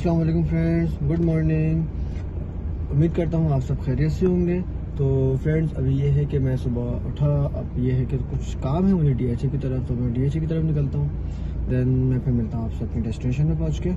अस्सलाम वालेकुम friends, good morning. उम्मीद करता हूँ आप सब खैरियत से होंगे। तो फ्रेंड्स, अभी ये है कि मैं सुबह उठा, अब ये है कि कुछ काम है मुझे डीएचए की तरफ, तो मैं डीएचए की तरफ निकलता हूँ। देन मैं फिर मिलता हूँ आपसे अपनी डेस्टिनेशन में पहुँच के।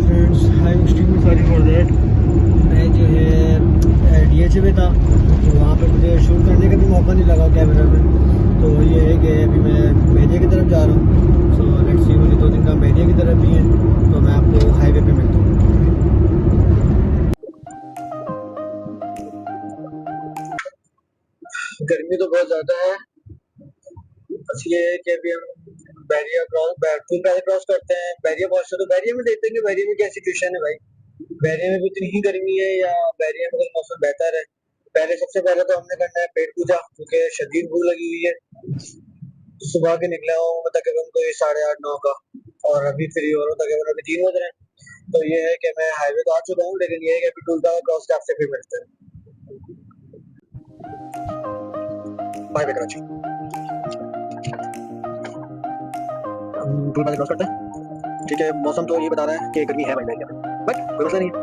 Friends, I am extremely sorry for that. मैं जो है डीएचए में था, तो वहाँ पर मुझे शूट करने का भी मौका नहीं लगा कैमरा में। तो ये है कि अभी मैं मेहदिया की तरफ जा रहा हूँ। सो लेट्स सी, मुझे 2 दिन का मेहदिया की तरफ भी है, तो मैं आपको हाईवे पे मिलता हूँ। गर्मी तो बहुत ज़्यादा है। बस ये है कि अभी हम बैरिया क्रॉस करते हैं। बैरिया पहुँचते तो बैरिया में देखते हैं कि बैरिया में क्या सिचुएशन है भाई। बैरिया में भी इतनी ही गर्मी है या बैरिया में कोई मौसम बेहतर है। सबसे पहले तो हमने करना है पेट पूजा, क्योंकि शदीद भूख लगी हुई है। सुबह के निकला हूँ तकरीबन कोई 8:30-9 का, और अभी फ्री हो रहा हूँ तकरीबन अभी 3 बज रहे हैं। तो ये है कि मैं हाईवे तो आ चुका हूँ, लेकिन ये है कि अभी टूलता क्रॉस के आपसे फिर मिलते हैं। Bye bye Karachi. Toll cross करते हैं। ठीक है, मौसम तो ये बता रहा है कि गर्मी है भाई बैरिया में, बट कोई मसला नहीं है।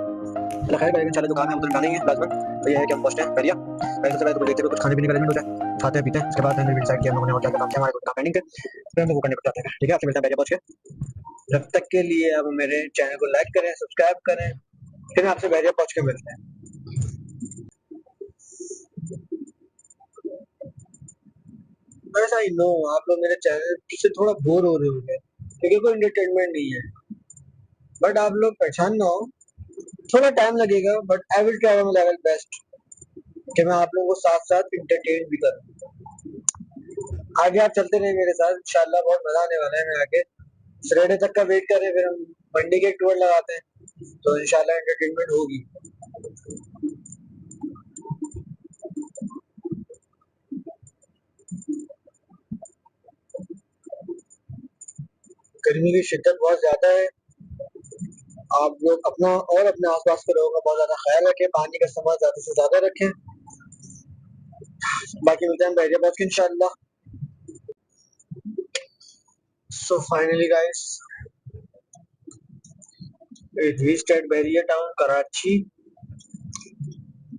अल्लाह खैर करेगा, इंशाल्लाह जो काम है हम तो निकालेंगे लाजमन। तो ये है कि हम पहुंचते हैं बैरिया। पहले सबसे पहले तो देखते हुए कुछ खाने पीने का अरेंजमेंट हो जाए, खाते हैं पीते हैं। उसके बाद हमने डिसाइड किया हम लोगों ने और क्या क्या काम किया, हमारे कुछ काम पेंडिंग थे, फिर हम लोग वो करने को जाते हैं। ठीक है, आपसे मिलते हैं बैरिया पहुंच के। जब तक के लिए आप मेरे चैनल को लाइक करें, सब्सक्राइब करें, फिर आपसे बैरिया पहुंच के मिलते हैं। बस आई नो आप लोग मेरे चैनल से थोड़ा बोर हो रहे होंगे, क्योंकि कोई एंटरटेनमेंट नहीं है। बट आप लोग परेशान ना हो, थोड़ा टाइम लगेगा, but I will try my level best कि मैं आप लोगों को साथ साथ इंटरटेन भी करूं। आगे आप चलते रहे मेरे साथ, इंशाल्लाह बहुत मजा आने वाला है। मैं आगे फ्राइडे तक का वेट करें, फिर हम मंडे के टूर लगाते हैं, तो इंशाल्लाह एंटरटेनमेंट होगी। गर्मी की शिद्दत बहुत ज्यादा है। आप लोग अपना और अपने आसपास के लोगों का बहुत ज्यादा ख्याल रखें, पानी का इस्तेमाल ज्यादा से ज्यादा रखें। बाकी मिलते हैं बैरिया पहुंच के इंशाल्लाह। So finally guys, it reached at Bahria town Karachi.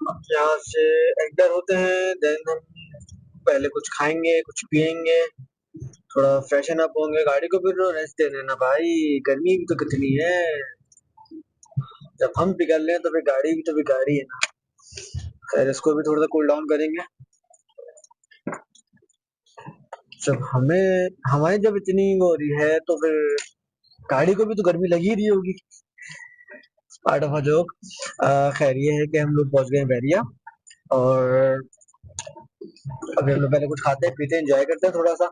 अब यहाँ से एंटर होते हैं, देन हम पहले कुछ खाएंगे, कुछ पियेंगे, थोड़ा फ्रेशन अप होंगे, गाड़ी को फिर रेस्ट दे देना भाई। गर्मी भी तो कितनी है, जब हम पिघल रहे हैं तो फिर गाड़ी भी तो बिगाड़ी है ना। खैर, इसको भी थोड़ा सा कूल डाउन करेंगे। जब हमारी जब इतनी वो हो रही है, तो फिर गाड़ी को भी तो गर्मी लगी रही होगी। Part of a joke. खैर, ये है कि हम लोग पहुंच गए बैरिया, और अभी हम लोग पहले कुछ खाते हैं, पीते हैं, एंजॉय करते हैं, थोड़ा सा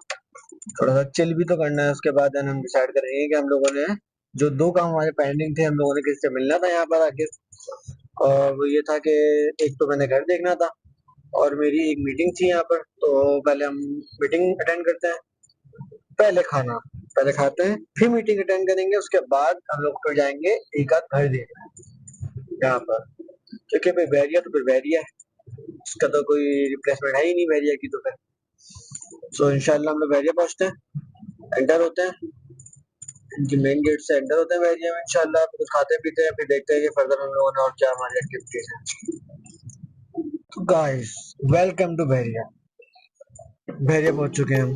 चिल भी तो करना है। उसके बाद हम डिसाइड करेंगे कि हम लोगों ने जो 2 काम हमारे पेंडिंग थे, हम लोगों ने किससे मिलना था यहाँ पर आके। और वो ये था कि एक तो मैंने घर देखना था, और मेरी एक मीटिंग थी यहाँ पर। तो पहले हम मीटिंग अटेंड करते हैं, पहले खाते हैं, फिर मीटिंग अटेंड करेंगे। उसके बाद हम लोग फिर जाएंगे एक आध घर देखने यहाँ पर, क्योंकि भाई बैरिया तो फिर बैरिया है, उसका तो कोई रिप्लेसमेंट है ही नहीं बैरिया की। तो फिर सो इंशाल्लाह हम लोग बैरिया पहुंचते हैं, एंटर होते हैं, इनकी मेन गेट से एंटर होते हैं बैरिया में। इंशाल्लाह कुछ खाते पीते हैं, फिर देखते हैं कि फर्दर हम लोगों ने और क्या हमारी एक्टिविटीज हैं। तो guys, welcome to Bahria. Bahria पहुंच चुके हैं हम।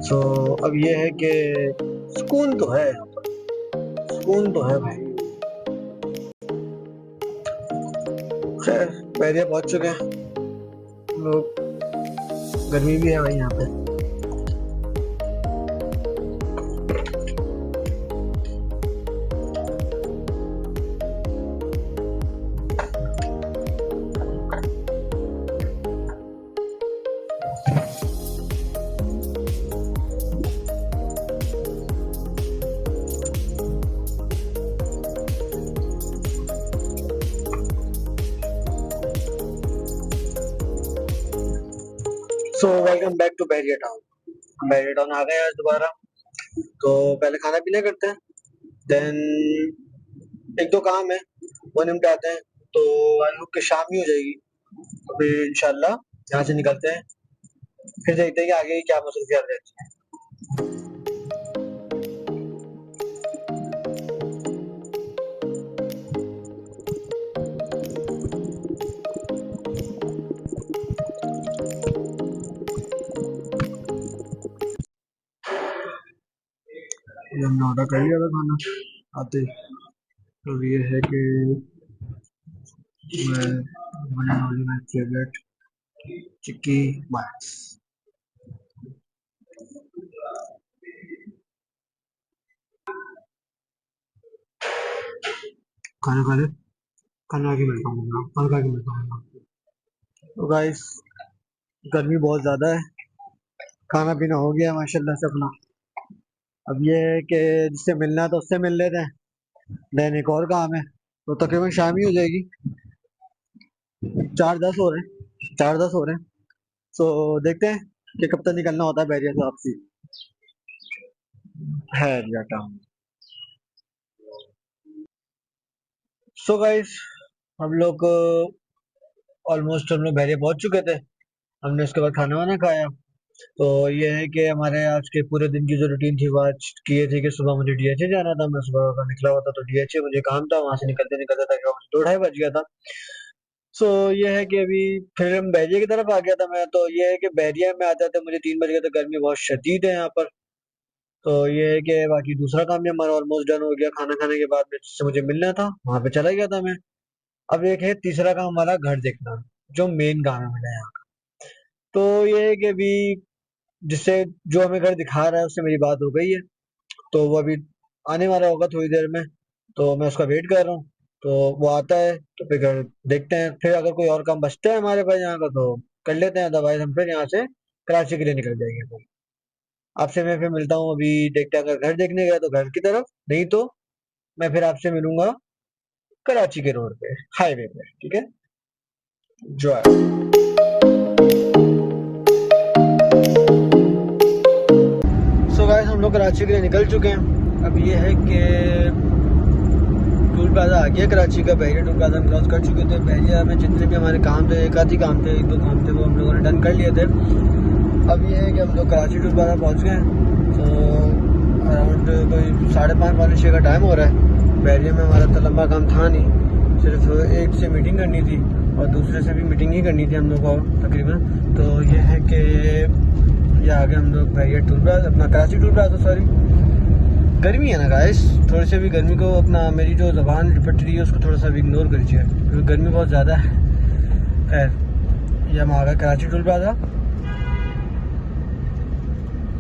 सो अब ये है कि सुकून तो है, सुकून तो है भाई। खैर, बैरिया पहुंच चुके हैं हम लोग। गर्मी भी है भाई यहाँ पे। So welcome back to Bairiya town. Bairiya town आ गए आज दोबारा। तो पहले खाना पीना करते हैं, देन एक दो काम है वो निपटाते हैं। तो आई होप कि शाम ही हो जाएगी, तो फिर इंशाल्लाह यहाँ से निकलते हैं, फिर देखते हैं कि आगे क्या मसरूफियात रहती है। ये हमने ऑर्डर कर लिया था खाना आते। तो ये है कि मैं बनाने वाली माई फेवरेट चिक्की बाइट्स। खाना खा ले, खाना आके मिलता हूँ, खाना खा के मिलता हूँ। तो गाइस गर्मी बहुत ज़्यादा है, खाना पीना हो गया माशाल्लाह से अपना। अब ये है कि जिससे मिलना है तो उससे मिल लेते हैं, देन एक और काम है, तो तकरीबन शाम ही हो जाएगी, 4:10 हो रहे हैं, 4:10 हो रहे हैं। सो देखते हैं कि कब तक निकलना होता है बैरियर से वापसी है जाता हूँ। सो गाइस हम लोग ऑलमोस्ट हम लोग बैरियर पहुंच चुके थे। हमने उसके बाद खाना वाना खाया। तो ये है कि हमारे आज के पूरे दिन की जो रूटीन थी वो आज की ये थी कि सुबह मुझे डीएचए जाना था। मैं सुबह का निकला हुआ था, तो डीएचए मुझे काम था, वहां से निकलते निकलते तक 2-2:30 बज गया था। सो ये है कि अभी फिर हम बैरिया की तरफ आ गया था मैं। तो ये है कि बैरिया में आते आते मुझे 3 बज गए थे, गर्मी बहुत शदीद है यहाँ पर। तो ये है कि बाकी दूसरा काम भी हमारा ऑलमोस्ट डन हो गया। खाना खाने के बाद में जिससे मुझे मिलना था वहां पे चला गया था मैं। अब एक है तीसरा काम हमारा, घर देखना, जो मेन काम है मेरा यहाँ का। तो ये है कि अभी जिससे जो हमें घर दिखा रहा है उससे मेरी बात हो गई है, तो वो अभी आने वाला होगा थोड़ी देर में। तो मैं उसका वेट कर रहा हूँ, तो वो आता है तो फिर घर देखते हैं। फिर अगर कोई और काम बचता है हमारे पास यहाँ का तो कर लेते हैं, अदरवाइज हम फिर यहाँ से कराची के लिए निकल जाएंगे। फिर आपसे मैं फिर मिलता हूँ, अभी देखते हैं, अगर घर देखने गया तो घर की तरफ, नहीं तो मैं फिर आपसे मिलूंगा कराची के रोड पे, हाईवे पे, ठीक है। जॉय। सो गाइस हम लोग कराची के लिए निकल चुके हैं। अब ये है कि टूल प्लाजा आ गया कराची का, बैरिया टूल प्लाजा क्रॉस कर चुके थे। बैरिया में जितने भी हमारे काम थे, एक आधी काम थे, 1-2 काम थे, वो हम लोगों ने डन कर लिए थे। अब ये है कि हम लोग कराची टूल प्लाजा पहुँच गए हैं। तो अराउंड कोई 5:30-6 का टाइम हो रहा है। बैरिया में हमारा तो लंबा काम था नहीं, सिर्फ एक से मीटिंग करनी थी और दूसरे से भी मीटिंग ही करनी थी हम लोग को तकरीबन। तो ये है कि ये आगे हम लोग बैरिया टूल प्लाजा, अपना कराची टूल प्लाजा, सॉरी। गर्मी है ना गाइस, थोड़ी सी भी गर्मी को अपना, मेरी जो ज़बान लिपट रही है उसको थोड़ा सा भी इग्नोर करिए क्योंकि गर्मी बहुत ज़्यादा है। खैर ये हम आ गए कराची टूल प्लाजा।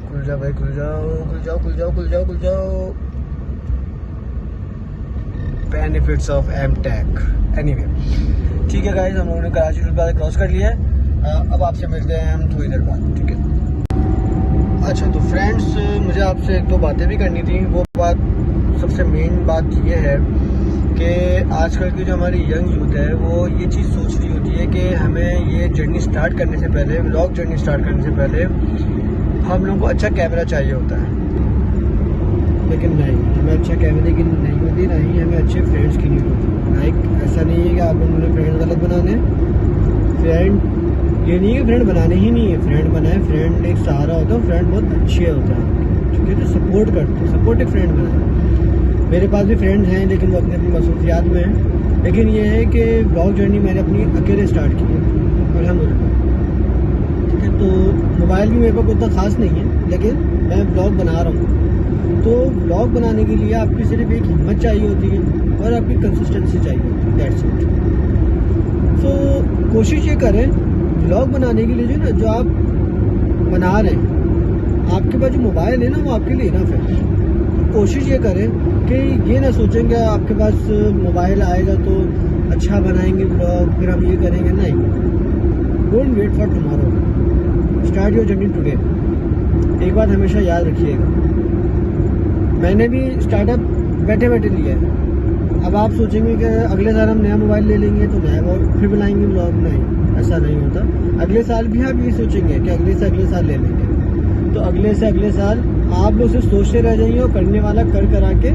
खुल जाओ भाई, खुल जाओ, खुल जाओ, खुल जाओ, खुल जाओ, खुल जाओ। Benefits of MTech. एनीवे ठीक है गाइस, हम लोगों ने कराची टूल प्लाजा क्रॉस कर लिया है। अब आपसे मिलते हैं हम थोड़ी देर बाद, ठीक है। अच्छा तो फ्रेंड्स, मुझे आपसे 1-2 बातें भी करनी थी। वो बात, सबसे मेन बात ये है कि आजकल की जो हमारी यंग यूथ है वो ये चीज़ सोच रही होती है कि हमें ये जर्नी स्टार्ट करने से पहले, व्लॉग जर्नी स्टार्ट करने से पहले हम लोगों को अच्छा कैमरा चाहिए होता है। लेकिन नहीं, हमें अच्छा कैमरे की नहीं होती, ना ही हमें अच्छे फ्रेंड्स की नहीं होती। लाइक ऐसा नहीं है कि आप लोगों ने फ्रेंड गलत बनाने, फ्रेंड ये नहीं है फ्रेंड बनाने ही नहीं है, फ्रेंड बनाए, फ्रेंड एक सहारा होता है, फ्रेंड बहुत अच्छे होता है, ठीक है, जो सपोर्ट करते हैं, सपोर्टिव फ्रेंड बनाए। मेरे पास भी फ्रेंड्स हैं लेकिन वो अपनी अपनी मसरूफियात में हैं। लेकिन ये है कि ब्लॉग जर्नी मैंने अपनी अकेले स्टार्ट की है, अल्हम्दुलिल्लाह, ठीक है। तो मोबाइल भी मेरे पास उतना ख़ास नहीं है, लेकिन मैं ब्लॉग बना रहा हूँ। तो ब्लॉग बनाने के लिए आपकी सिर्फ एक हिम्मत चाहिए होती है और आपकी कंसिस्टेंसी चाहिए होती है, दैट्स इट। तो कोशिश ये करें ब्लॉग बनाने के लिए, जो ना जो आप बना रहे हैं, आपके पास जो मोबाइल है ना वो आपके लिए इनफ है। कोशिश ये करें कि ये ना सोचेंगे आपके पास मोबाइल आएगा तो अच्छा बनाएंगे ब्लॉग, फिर हम ये करेंगे, नहीं। Don't wait for tomorrow, start your journey today. एक बात हमेशा याद रखिएगा, मैंने भी स्टार्टअप बैठे बैठे लिया है। अब आप सोचेंगे कि अगले साल हम नया मोबाइल ले लेंगे तो नया फिर बनाएंगे ब्लॉग, नहीं, ऐसा नहीं होता। अगले साल भी आप ये सोचेंगे कि अगले से अगले साल ले लेंगे, तो अगले से अगले साल आप लोग सिर्फ सोचते रह जाएंगे और करने वाला कर करा के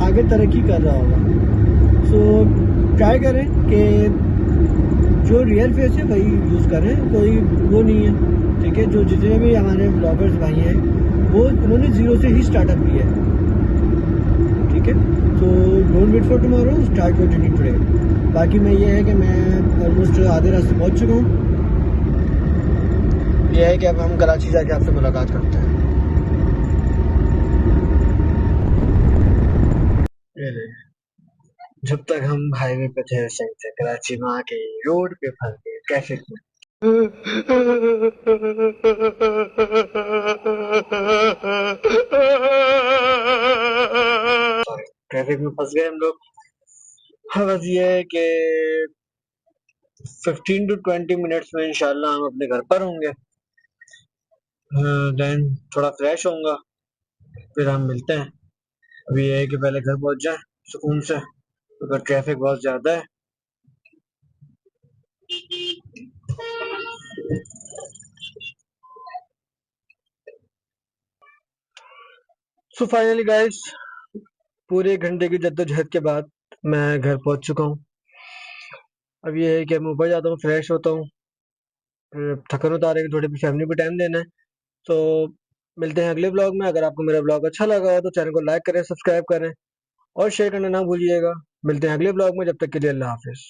आगे तरक्की कर रहा होगा। सो ट्राई करें कि जो रियल फेस है वही यूज़ करें, कोई वो नहीं है, ठीक है। जो जितने भी हमारे ब्लॉगर्स भाई हैं वो उन्होंने ज़ीरो से ही स्टार्टअप किया है, ठीक है। तो don't wait for tomorrow, start your journey today. बाकी मैं ये है कि मैं ऑलमोस्ट आधे रास्ते पहुंच चुका हूँ। यह है कि अब हम कराची जाके आपसे मुलाकात करते हैं। ये ले, जब तक हम हाईवे पे थे सही थे, कराची में आके रोड पे फंस गए ट्रैफिक में। सॉरी, ट्रैफिक में फंस गए हम लोग। हाँ, बस ये है कि 15 to 20 मिनट्स में इंशाल्लाह हम अपने घर पर होंगे। देन थोड़ा फ्रेश होऊंगा, फिर हम मिलते हैं। अभी ये है कि पहले घर पहुंच जाए सुकून से, अगर ट्रैफिक बहुत ज्यादा है। सो फाइनली गाइस, पूरे घंटे की जद्दोजहद के बाद मैं घर पहुंच चुका हूँ। अब ये है कि मैं ऊपर जाता हूँ, फ्रेश होता हूँ, फिर थकन उतारे के थोड़ी फैमिली को टाइम देना है। तो मिलते हैं अगले ब्लॉग में। अगर आपको मेरा ब्लॉग अच्छा लगा हो तो चैनल को लाइक करें, सब्सक्राइब करें और शेयर करना ना भूलिएगा। मिलते हैं अगले ब्लॉग में, जब तक के लिए अल्लाह हाफिज।